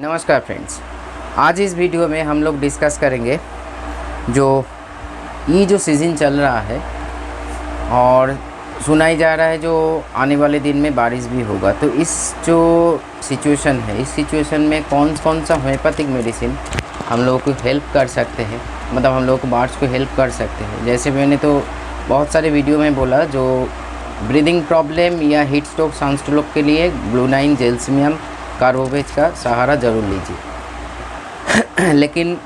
नमस्कार फ्रेंड्स, आज इस वीडियो में हम लोग डिस्कस करेंगे जो सीज़न चल रहा है और सुनाई जा रहा है जो आने वाले दिन में बारिश भी होगा। तो इस जो सिचुएशन है, इस सिचुएशन में कौन कौन सा होम्योपैथिक मेडिसिन हम लोगों को हेल्प कर सकते हैं, मतलब हम लोगों को बारिश को हेल्प कर सकते हैं। जैसे मैंने तो बहुत सारे वीडियो में बोला, जो ब्रीदिंग प्रॉब्लम या हीट स्ट्रोक, सनस्ट्रोक के लिए ग्लूनाइन जेल्सिमियम कार्बोवेट का सहारा ज़रूर लीजिए। लेकिन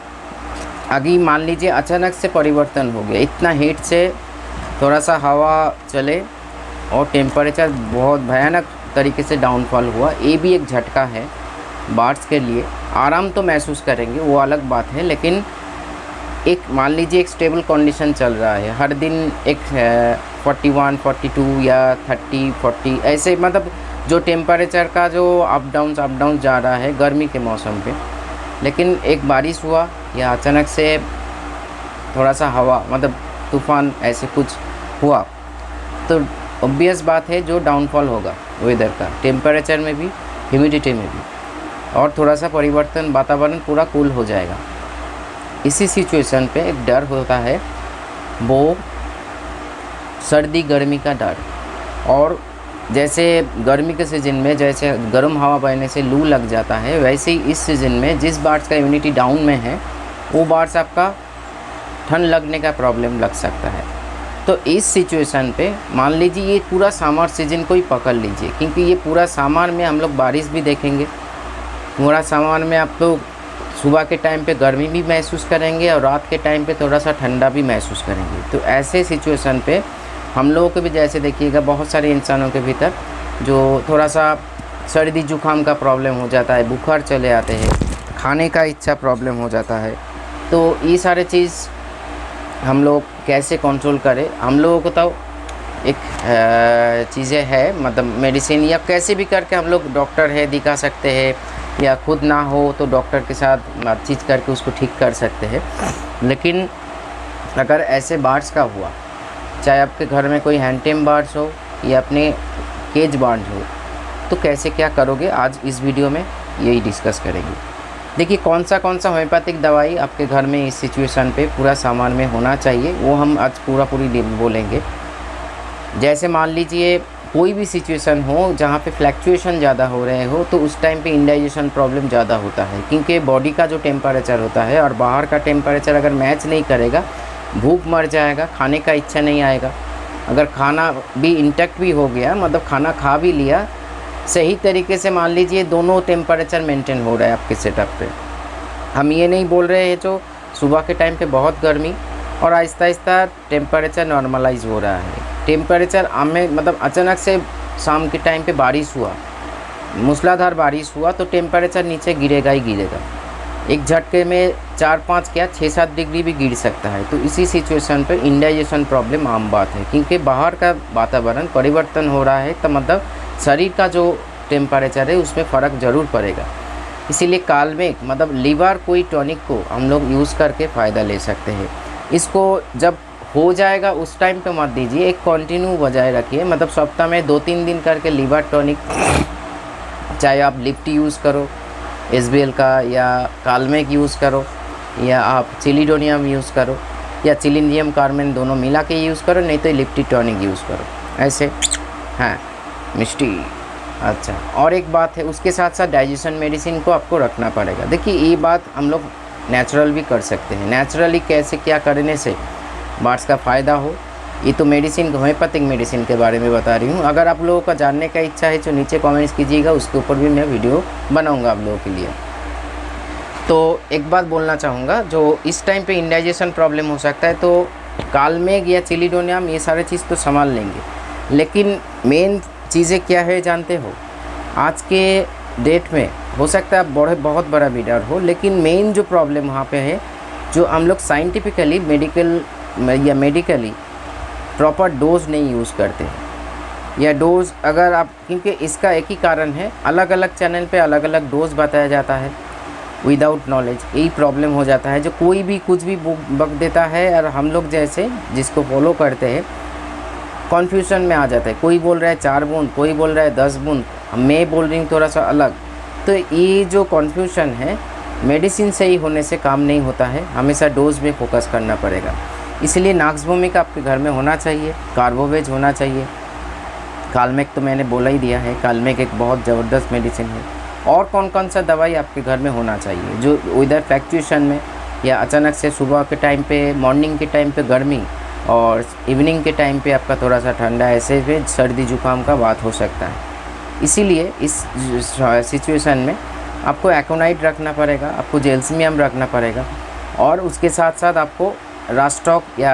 अभी मान लीजिए अचानक से परिवर्तन हो गया, इतना हीट से थोड़ा सा हवा चले और टेम्परेचर बहुत भयानक तरीके से डाउनफॉल हुआ, ये भी एक झटका है बार्ड्स के लिए। आराम तो महसूस करेंगे, वो अलग बात है, लेकिन एक मान लीजिए एक स्टेबल कंडीशन चल रहा है, हर दिन एक 41, 42 या 30, 40 ऐसे, मतलब जो टेम्परेचर का जो अप डाउन जा रहा है गर्मी के मौसम पे। लेकिन एक बारिश हुआ या अचानक से थोड़ा सा हवा, मतलब तूफ़ान ऐसे कुछ हुआ, तो ऑब्वियस बात है जो डाउनफॉल होगा वेदर का, टेम्परेचर में भी, ह्यूमिडिटी में भी, और थोड़ा सा परिवर्तन, वातावरण पूरा कूल हो जाएगा। इसी सिचुएशन पे एक डर होता है, वो सर्दी गर्मी का डर। और जैसे गर्मी के सीज़न में जैसे गर्म हवा बहने से लू लग जाता है, वैसे ही इस सीज़न में जिस बार्ड्स का इम्यूनिटी डाउन में है, वो बार्ड्स आपका ठंड लगने का प्रॉब्लम लग सकता है। तो इस सिचुएशन पे मान लीजिए ये पूरा समर सीज़न को ही पकड़ लीजिए, क्योंकि ये पूरा समर में हम लोग बारिश भी देखेंगे, पूरा समर में आप लोग सुबह के टाइम पे गर्मी भी महसूस करेंगे और रात के टाइम पे थोड़ा सा ठंडा भी महसूस करेंगे। तो ऐसे सिचुएशन पे हम लोगों को भी, जैसे देखिएगा बहुत सारे इंसानों के भीतर जो थोड़ा सा सर्दी जुकाम का प्रॉब्लम हो जाता है, बुखार चले आते हैं, खाने का इच्छा प्रॉब्लम हो जाता है। तो ये सारे चीज़ हम लोग कैसे कंट्रोल करें, हम लोगों को तो एक चीज़ें है, मतलब मेडिसिन या कैसे भी करके हम लोग डॉक्टर है दिखा सकते हैं, या खुद ना हो तो डॉक्टर के साथ बातचीत करके उसको ठीक कर सकते हैं। लेकिन अगर ऐसे बार्ड्स का हुआ, चाहे आपके घर में कोई हैंडटेम बार्ड्स हो या अपने केज बार्ड्स हो, तो कैसे क्या करोगे, आज इस वीडियो में यही डिस्कस करेंगे। देखिए कौन सा होम्योपैथिक दवाई आपके घर में इस सिचुएशन पे पूरा सामान में होना चाहिए, वो हम आज पूरी बोलेंगे। जैसे मान लीजिए कोई भी सिचुएशन हो जहाँ पे फ्लैक्चुएशन ज़्यादा हो रहे हो, तो उस टाइम पे इंडाइजेशन प्रॉब्लम ज़्यादा होता है, क्योंकि बॉडी का जो टेम्परेचर होता है और बाहर का टेम्परेचर अगर मैच नहीं करेगा, भूख मर जाएगा, खाने का इच्छा नहीं आएगा। अगर खाना भी इंटैक्ट भी हो गया, मतलब खाना खा भी लिया सही तरीके से, मान लीजिए दोनों टेम्परेचर मेंटेन हो रहा है आपके सेटअप पे। हम ये नहीं बोल रहे हैं जो सुबह के टाइम पे बहुत गर्मी और आहिस्ता आहिस्ता टेम्परेचर नॉर्मलाइज हो रहा है। टेम्परेचर में मतलब अचानक से शाम के टाइम पे बारिश हुआ, मूसलाधार बारिश हुआ, तो टेम्परेचर नीचे गिरेगा ही गिरेगा। एक झटके में 4-5 क्या 6-7 डिग्री भी गिर सकता है। तो इसी सिचुएशन पे इंडाइजेशन प्रॉब्लम आम बात है, क्योंकि बाहर का वातावरण परिवर्तन हो रहा है, तो मतलब शरीर का जो टेम्परेचर है उसमें फ़र्क ज़रूर पड़ेगा। इसीलिए काल्मेक, मतलब लीवर कोई टॉनिक को हम लोग यूज़ करके फ़ायदा ले सकते हैं। इसको जब हो जाएगा उस टाइम पे मत दीजिए, एक कंटिन्यू बजाय रखिए, मतलब सप्ताह में 2-3 दिन करके लीवर टॉनिक, चाहे आप लिप्टी यूज़ करो एसबीएल का, या काल्मेक यूज़ करो, या आप चिलिडोनियम यूज़ करो, या चिलिडियम कार्मेन, दोनों मिला के यूज़ करो, नहीं तो लिप्टी टॉनिक यूज़ करो, ऐसे। हाँ मिष्टी। अच्छा, और एक बात है, उसके साथ साथ डाइजेशन मेडिसिन को आपको रखना पड़ेगा। देखिए ये बात हम लोग नेचुरल भी कर सकते हैं, नेचुरली कैसे क्या करने से बार्ड्स का फ़ायदा हो, ये तो मेडिसिन, होम्योपैथिक मेडिसिन के बारे में बता रही हूँ। अगर आप लोगों का जानने का इच्छा है तो नीचे कमेंट्स कीजिएगा, उसके ऊपर भी मैं वीडियो बनाऊँगा आप लोगों के लिए। तो एक बात बोलना चाहूँगा, जो इस टाइम पे इंडाइजेशन प्रॉब्लम हो सकता है, तो काल्मेक या चिलिडोनियम ये सारे चीज़ तो संभाल लेंगे, लेकिन मेन चीज़ें क्या है जानते हो, आज के डेट में हो सकता है आप बहुत बड़ा लीडर हो, लेकिन मेन जो प्रॉब्लम वहाँ पे है, जो हम लोग साइंटिफिकली मेडिकली प्रॉपर डोज नहीं यूज़ करते हैं, या डोज अगर आप, क्योंकि इसका एक ही कारण है, अलग अलग चैनल पे अलग अलग डोज बताया जाता है विदाउट नॉलेज, यही प्रॉब्लम हो जाता है। जो कोई भी कुछ भी बक देता है और हम लोग जैसे जिसको फॉलो करते हैं कन्फ्यूजन में आ जाता है। कोई बोल रहा है 4 बूंद, कोई बोल रहा है 10 बूंद, मैं बोल रही हूँ थोड़ा सा अलग। तो ये जो कन्फ्यूजन है, मेडिसिन से ही होने से काम नहीं होता है, हमेशा डोज में फोकस करना पड़ेगा। इसलिए नॉक्स भूमिका आपके घर में होना चाहिए, कार्बोवेज होना चाहिए। कालमेक तो मैंने बोला ही दिया है, कालमेक एक बहुत ज़बरदस्त मेडिसिन है। और कौन कौन सा दवाई आपके घर में होना चाहिए जो इधर फ्लैक्चुएशन में या अचानक से सुबह के टाइम पे, मॉर्निंग के टाइम पे गर्मी और इवनिंग के टाइम पे आपका थोड़ा सा ठंडा, ऐसे में सर्दी जुकाम का बात हो सकता है। इसीलिए इस सिचुएशन में आपको एकोनाइट रखना पड़ेगा, आपको जेल्समियम रखना पड़ेगा, और उसके साथ साथ आपको रास्टॉक या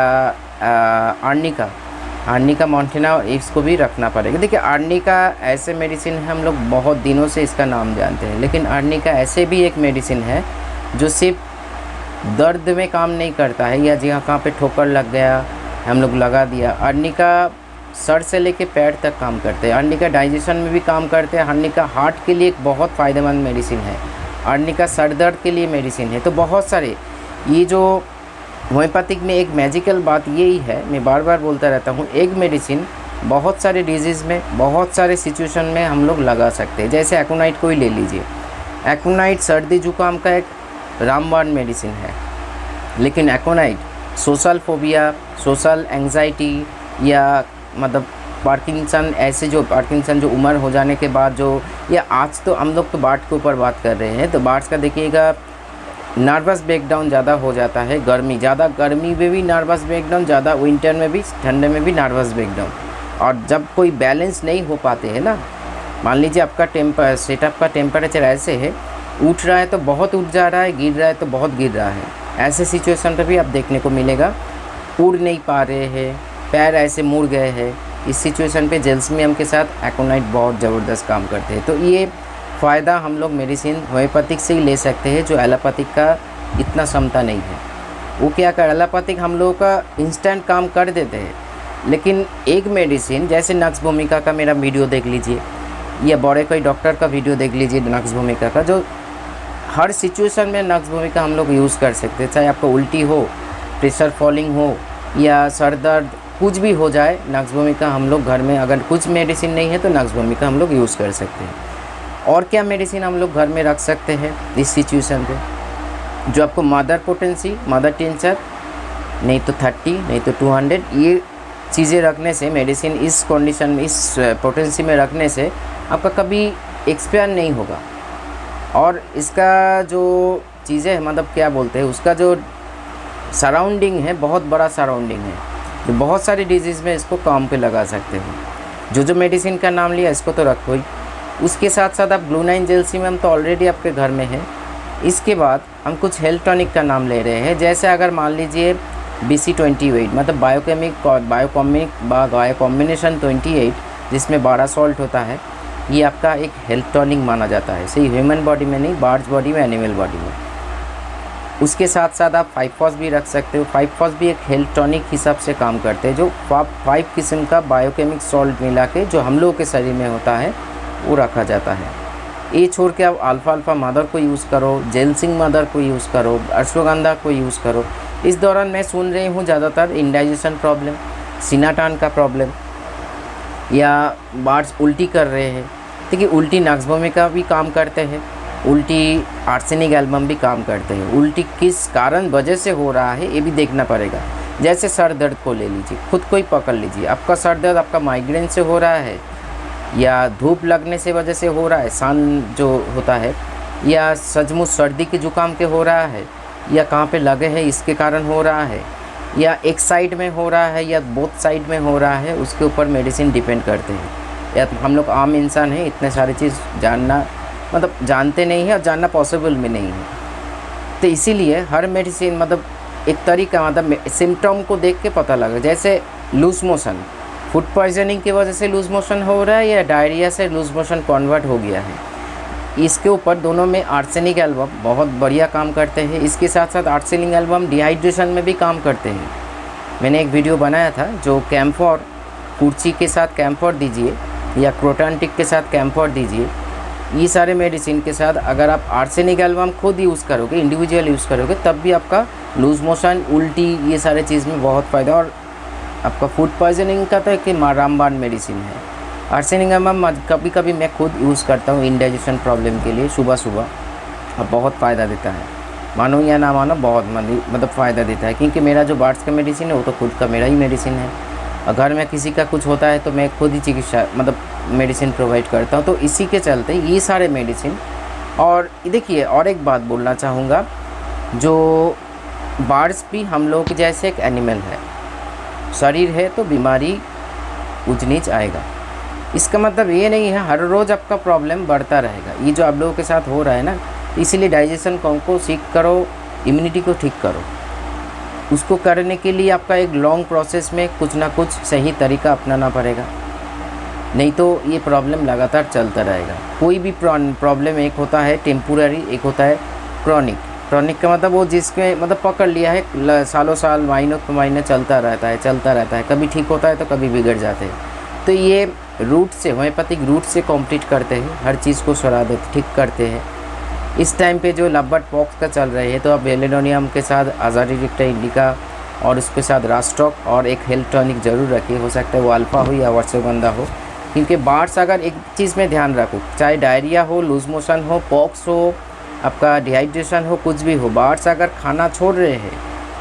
आर्निका मॉन्टेना, इसको भी रखना पड़ेगा। देखिए आर्निका ऐसे मेडिसिन है, हम लोग बहुत दिनों से इसका नाम जानते हैं, लेकिन आर्निका ऐसे भी एक मेडिसिन है जो सिर्फ दर्द में काम नहीं करता है या जहाँ कहाँ पे ठोकर लग गया हम लोग लगा दिया। आर्निका सर से लेके पैर तक काम करते हैं। आर्निका डाइजेशन में भी काम करते हैं। आर्निका हार्ट के लिए एक बहुत फ़ायदेमंद मेडिसिन है। आर्निका सर दर्द के लिए मेडिसिन है। तो बहुत सारे, ये जो होम्योपैथिक में एक मैजिकल बात यही है, मैं बार बार बोलता रहता हूँ, एक मेडिसिन बहुत सारे डिजीज़ में, बहुत सारे सिचुएशन में हम लोग लगा सकते हैं। जैसे एकोनाइट को ही ले लीजिए। एकोनाइट सर्दी जुकाम का एक रामबाण मेडिसिन है, लेकिन एकोनाइट सोशल फोबिया, सोशल एंग्जाइटी या मतलब पार्किंसन, ऐसे जो पार्किंसन जो उम्र हो जाने के बाद जो, या आज तो हम लोग तो बार्ड के ऊपर बात कर रहे हैं, तो बार्ड्स का देखिएगा नर्वस ब्रेकडाउन ज़्यादा हो जाता है। गर्मी में भी नर्वस ब्रेकडाउन ज़्यादा, विंटर में भी, ठंडे में भी नर्वस ब्रेकडाउन। और जब कोई बैलेंस नहीं हो पाते हैं ना, मान लीजिए आपका सेटअप का टेम्परेचर ऐसे है, उठ रहा है तो बहुत उठ जा रहा है, गिर रहा है तो बहुत गिर रहा है, ऐसे सिचुएशन पर भी आप देखने को मिलेगा। उड़ नहीं पा रहे हैं, पैर ऐसे मुड़ गए हैं, इस सिचुएशन पे जेल्समियम के साथ एकोनाइट बहुत ज़बरदस्त काम करते हैं। तो ये फ़ायदा हम लोग मेडिसिन होम्योपैथिक से ही ले सकते हैं, जो एलोपैथिक का इतना क्षमता नहीं है। वो क्या कर, एलोपैथिक हम लोगों का इंस्टेंट काम कर देते हैं, लेकिन एक मेडिसिन जैसे नक्स भूमिका का मेरा वीडियो देख लीजिए, या बड़े कोई डॉक्टर का वीडियो देख लीजिए नक्स भूमिका का, जो हर सिचुएशन में नक्स भूमिका हम लोग यूज़ कर सकते हैं। चाहे आपको उल्टी हो, प्रेशर फॉलिंग हो या सर दर्द, कुछ भी हो जाए, नक्स भूमिका हम लोग घर में, अगर कुछ मेडिसिन नहीं है तो नक्स भूमिका हम लोग यूज़ कर सकते हैं। और क्या मेडिसिन हम लोग घर में रख सकते हैं इस सिचुएशन पे, जो आपको मदर पोटेंसी, मदर टिंचर, नहीं तो 30, नहीं तो 200, ये चीज़ें रखने से, मेडिसिन इस कंडीशन में, इस पोटेंसी में रखने से आपका कभी एक्सपायर नहीं होगा। और इसका जो चीज़ें हैं, मतलब क्या बोलते हैं, उसका जो सराउंडिंग है, बहुत बड़ा सराउंडिंग है, जो बहुत सारी डिजीज़ में इसको काम पे लगा सकते हैं। जो मेडिसिन का नाम लिया इसको तो रखो ही। उसके साथ साथ आप ग्लूनाइन जेल्सियम तो ऑलरेडी आपके घर में है। इसके बाद हम कुछ हेल्थ टॉनिक का नाम ले रहे हैं। जैसे अगर मान लीजिए BC28, मतलब बायोकॉम्बिनेशन 28, जिसमें 12 सॉल्ट होता है, ये आपका एक हेल्थ टॉनिक माना जाता है। सही ह्यूमन बॉडी में नहीं, बर्ड्स बॉडी में, एनिमल बॉडी में। उसके साथ साथ आप 5-फॉस भी रख सकते हो। 5-फॉस भी एक हेल्थ टॉनिक हिसाब से काम करते हैं, जो 5 किस्म का बायोकेमिक सॉल्ट मिला के जो हम लोगों के शरीर में होता है वो रखा जाता है। ये छोड़ के आप अल्फ़ा मदर को यूज़ करो, जेल्सिंग मदर को यूज़ करो, अश्वगंधा को यूज़ करो। इस दौरान मैं सुन रही हूँ ज़्यादातर इंडाइजेशन प्रॉब्लम, सिनाटान का प्रॉब्लम, या बर्ड्स उल्टी कर रहे हैं। देखिए उल्टी नक्स भूमिका भी काम करते हैं, उल्टी आर्सेनिक एल्बम भी काम करते हैं। उल्टी किस कारण वजह से हो रहा है ये भी देखना पड़ेगा। जैसे सर दर्द को ले लीजिए, खुद को ही पकड़ लीजिए, आपका सर दर्द आपका माइग्रेन से हो रहा है, या धूप लगने से वजह से हो रहा है, सन जो होता है, या सचमुच सर्दी के जुकाम के हो रहा है, या कहाँ पे लगे हैं इसके कारण हो रहा है, या एक साइड में हो रहा है या बोथ साइड में हो रहा है, उसके ऊपर मेडिसिन डिपेंड करते हैं। या तो हम लोग आम इंसान हैं, इतने सारी चीज़ जानना, मतलब जानते नहीं हैं और जानना पॉसिबल भी नहीं है। तो इसीलिए हर मेडिसिन मतलब एक तरीका, मतलब सिम्टम को देख के पता लगे। जैसे लूज मोशन, फूड पॉइजनिंग की वजह से लूज मोशन हो रहा है या डायरिया से लूज मोशन कन्वर्ट हो गया है, इसके ऊपर दोनों में आर्सेनिक एल्बम बहुत बढ़िया काम करते हैं। इसके साथ साथ आर्सेनिक एल्बम डिहाइड्रेशन में भी काम करते हैं। मैंने एक वीडियो बनाया था, जो कैम्फोर, कुर्ची के साथ कैम्फोर दीजिए या क्रोटांटिक के साथ कैम्फोर दीजिए। ये सारे मेडिसिन के साथ अगर आप आर्सेनिक एल्बम खुद यूज़ करोगे, इंडिविजुअल यूज़ करोगे, तब भी आपका लूज मोशन, उल्टी, ये सारे चीज़ में बहुत फ़ायदा। और आपका फूड पॉइजनिंग का तो एक रामबाण मेडिसिन है। आर्सेनिकम कभी कभी मैं खुद यूज़ करता हूँ इंडाइजेशन प्रॉब्लम के लिए सुबह सुबह, और बहुत फ़ायदा देता है। मानो या ना मानो, बहुत मतलब फ़ायदा देता है, क्योंकि मेरा जो बार्ड्स का मेडिसिन है वो तो खुद का मेरा ही मेडिसिन है। अगर मैं किसी का कुछ होता है तो मैं खुद ही चिकित्सा मतलब मेडिसिन प्रोवाइड करता हूँ। तो इसी के चलते ये सारे मेडिसिन। और देखिए, और एक बात बोलना चाहूँगा, जो बार्ड्स भी हम लोग जैसे एक एनिमल है, शरीर है तो बीमारी ऊंच नीच आएगा। इसका मतलब ये नहीं है हर रोज़ आपका प्रॉब्लम बढ़ता रहेगा। ये जो आप लोगों के साथ हो रहा है ना, इसीलिए डाइजेशन को सीख करो, इम्यूनिटी को ठीक करो। उसको करने के लिए आपका एक लॉन्ग प्रोसेस में कुछ ना कुछ सही तरीका अपनाना पड़ेगा, नहीं तो ये प्रॉब्लम लगातार चलता रहेगा। कोई भी प्रॉब्लम एक होता है टेम्पोररी, एक होता है क्रॉनिक। क्रॉनिक का मतलब वो जिसके मतलब पकड़ लिया है, सालों साल महीनों तो महीने चलता रहता है, कभी ठीक होता है तो कभी बिगड़ जाते हैं। तो ये रूट से, होम्योपैथिक रूट से कंप्लीट करते हैं, हर चीज़ को सरा देते, ठीक करते हैं। इस टाइम पे जो लब्बट पॉक्स का चल रही है, तो आप बेलेडोनियम के साथ अज़ाडिरेक्टा इंडिका और उसके साथ रास्टॉक और एक हेल्थ टॉनिक ज़रूर रखिए। हो सकता है वो अल्फ़ा हो या वर्षगंधा हो, क्योंकि बार्ड्स, अगर एक चीज़ में ध्यान रखो, चाहे डायरिया हो, लूज मोशन हो, पॉक्स हो, आपका डिहाइड्रेशन हो, कुछ भी हो, बार्ड्स अगर खाना छोड़ रहे हैं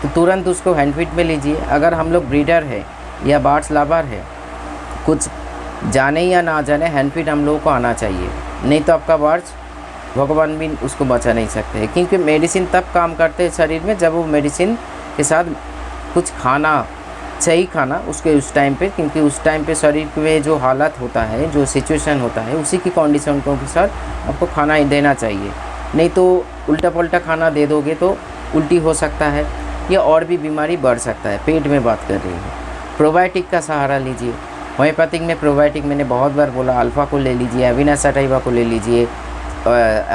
तो तुरंत उसको हैंडफीड में लीजिए। अगर हम लोग ब्रीडर है या बार्ड्स लवर है, कुछ जाने या ना जाने हैंडफीड हम लोगों को आना चाहिए, नहीं तो आपका बार्ड्स भगवान भी उसको बचा नहीं सकते हैं। क्योंकि मेडिसिन तब काम करते हैं शरीर में जब वो मेडिसिन के साथ कुछ खाना, सही खाना उसके उस टाइम पे, क्योंकि उस टाइम पे शरीर में जो हालत होता है, जो सिचुएशन होता है, उसी की कंडीशन के अनुसार आपको खाना ही देना चाहिए। नहीं तो उल्टा पुल्टा खाना दे दोगे तो उल्टी हो सकता है या और भी बीमारी बढ़ सकता है। पेट में बात कर रही हूँ। प्रोबायोटिक का सहारा लीजिए। होम्योपैथिक में प्रोबायोटिक मैंने बहुत बार बोला, अल्फ़ा को ले लीजिए, अविना सटाइवा को ले लीजिए,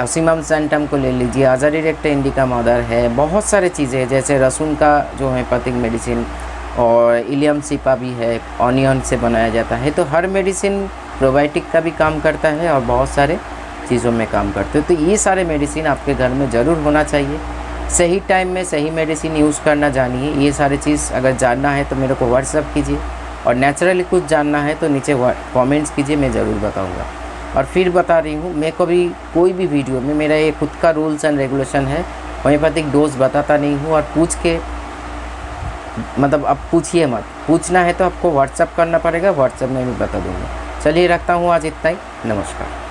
ऑसिमम सेंटम को ले लीजिए, अज़ाडिरेक्टा इंडिका मदर है, बहुत सारे चीज़ें हैं, जैसे लहसुन का जो होम्योपैथिक मेडिसिन, और इलियम सिपा भी है, ऑनियन से बनाया जाता है। तो हर मेडिसिन प्रोबायोटिक का भी काम करता है और बहुत सारे चीज़ों में काम करते हैं। तो ये सारे मेडिसिन आपके घर में ज़रूर होना चाहिए। सही टाइम में सही मेडिसिन यूज़ करना जानिए। ये सारी चीज़ अगर जानना है तो मेरे को व्हाट्सअप कीजिए, और नेचुरली कुछ जानना है तो नीचे कमेंट्स कीजिए, मैं ज़रूर बताऊंगा। और फिर बता रही हूँ, मैं कभी कोई भी वीडियो में, मेरा ये खुद का रूल्स एंड रेगुलेशन है, होम्योपैथिक डोज बताता नहीं हूँ। और पूछ के मतलब अब पूछिए मत, पूछना है तो आपको व्हाट्सअप करना पड़ेगा, व्हाट्सअप में भी बता दूँगा। चलिए रखता हूँ आज इतना ही, नमस्कार।